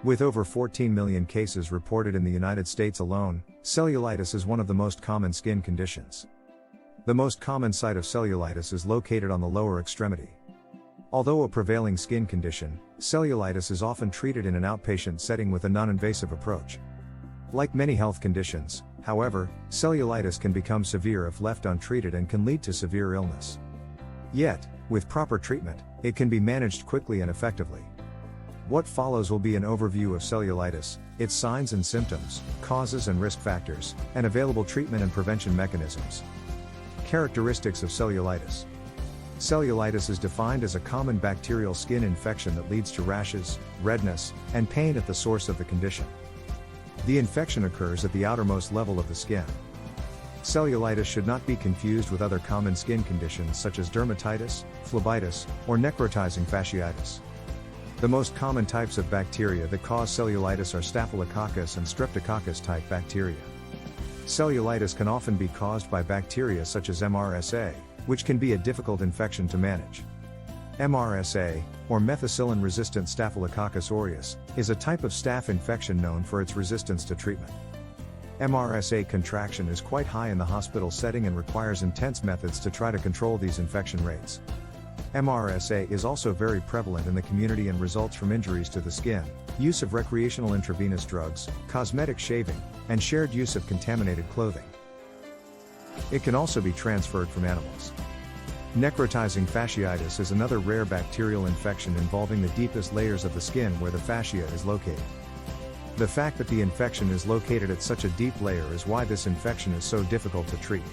With over 14 million cases reported in the United States alone, cellulitis is one of the most common skin conditions. The most common site of cellulitis is located on the lower extremity. Although a prevailing skin condition, cellulitis is often treated in an outpatient setting with a non-invasive approach. Like many health conditions, however, cellulitis can become severe if left untreated and can lead to severe illness. Yet, with proper treatment, it can be managed quickly and effectively. What follows will be an overview of cellulitis, its signs and symptoms, causes and risk factors, and available treatment and prevention mechanisms. Characteristics of cellulitis. Cellulitis is defined as a common bacterial skin infection that leads to rashes, redness, and pain at the source of the condition. The infection occurs at the outermost level of the skin. Cellulitis should not be confused with other common skin conditions such as dermatitis, phlebitis, or necrotizing fasciitis. The most common types of bacteria that cause cellulitis are Staphylococcus and Streptococcus type bacteria. Cellulitis can often be caused by bacteria such as MRSA, which can be a difficult infection to manage. MRSA, or methicillin-resistant Staphylococcus aureus, is a type of staph infection known for its resistance to treatment. MRSA contraction is quite high in the hospital setting and requires intense methods to try to control these infection rates. MRSA is also very prevalent in the community and results from injuries to the skin, use of recreational intravenous drugs, cosmetic shaving, and shared use of contaminated clothing. It can also be transferred from animals. Necrotizing fasciitis is another rare bacterial infection involving the deepest layers of the skin where the fascia is located. The fact that the infection is located at such a deep layer is why this infection is so difficult to treat.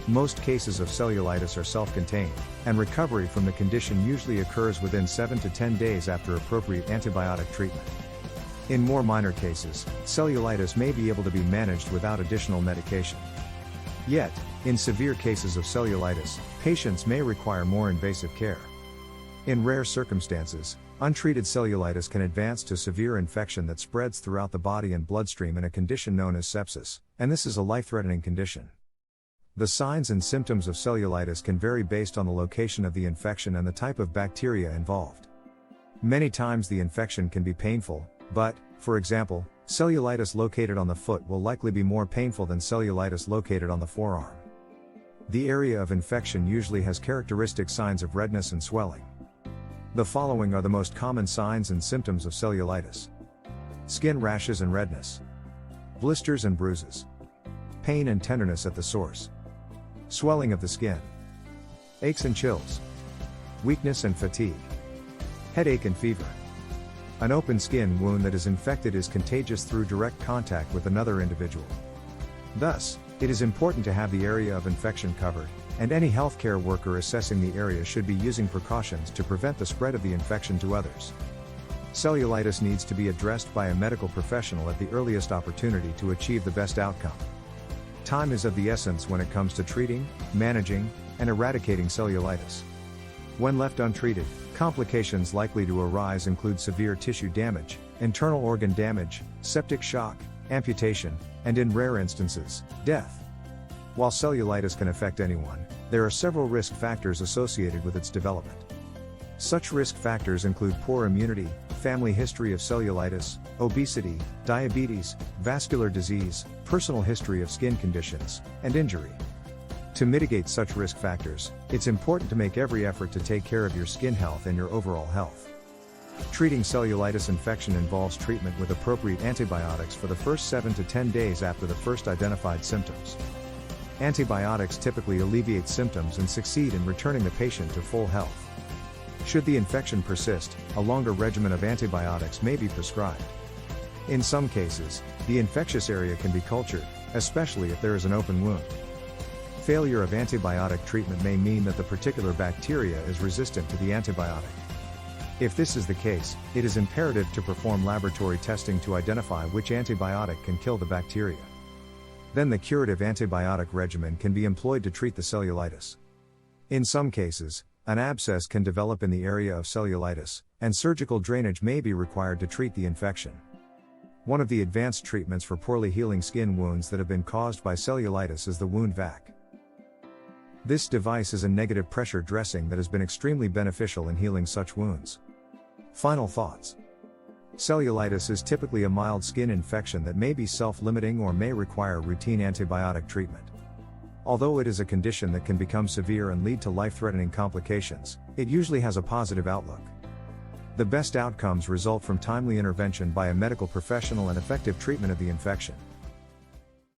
Most cases of cellulitis are self-contained, and recovery from the condition usually occurs within 7 to 10 days after appropriate antibiotic treatment. In more minor cases, cellulitis may be able to be managed without additional medication. Yet, in severe cases of cellulitis, patients may require more invasive care. In rare circumstances, untreated cellulitis can advance to severe infection that spreads throughout the body and bloodstream in a condition known as sepsis, and this is a life-threatening condition. The signs and symptoms of cellulitis can vary based on the location of the infection and the type of bacteria involved. Many times the infection can be painful, but, for example, cellulitis located on the foot will likely be more painful than cellulitis located on the forearm. The area of infection usually has characteristic signs of redness and swelling. The following are the most common signs and symptoms of cellulitis: skin rashes and redness, blisters and bruises, pain and tenderness at the source, swelling of the skin, aches and chills, weakness and fatigue, headache and fever. An open skin wound that is infected is contagious through direct contact with another individual. Thus, it is important to have the area of infection covered, and any healthcare worker assessing the area should be using precautions to prevent the spread of the infection to others. Cellulitis needs to be addressed by a medical professional at the earliest opportunity to achieve the best outcome. Time is of the essence when it comes to treating, managing, and eradicating cellulitis. When left untreated, complications likely to arise include severe tissue damage, internal organ damage, septic shock, amputation, and in rare instances, death. While cellulitis can affect anyone, there are several risk factors associated with its development. Such risk factors include poor immunity, family history of cellulitis, obesity, diabetes, vascular disease, personal history of skin conditions, and injury. To mitigate such risk factors, it's important to make every effort to take care of your skin health and your overall health. Treating cellulitis infection involves treatment with appropriate antibiotics for the first 7 to 10 days after the first identified symptoms. Antibiotics typically alleviate symptoms and succeed in returning the patient to full health. Should the infection persist, a longer regimen of antibiotics may be prescribed. In some cases, the infectious area can be cultured, especially if there is an open wound. Failure of antibiotic treatment may mean that the particular bacteria is resistant to the antibiotic. If this is the case, it is imperative to perform laboratory testing to identify which antibiotic can kill the bacteria. Then the curative antibiotic regimen can be employed to treat the cellulitis. In some cases, an abscess can develop in the area of cellulitis, and surgical drainage may be required to treat the infection. One of the advanced treatments for poorly healing skin wounds that have been caused by cellulitis is the wound vac. This device is a negative pressure dressing that has been extremely beneficial in healing such wounds. Final thoughts. Cellulitis is typically a mild skin infection that may be self-limiting or may require routine antibiotic treatment. Although it is a condition that can become severe and lead to life-threatening complications, it usually has a positive outlook. The best outcomes result from timely intervention by a medical professional and effective treatment of the infection.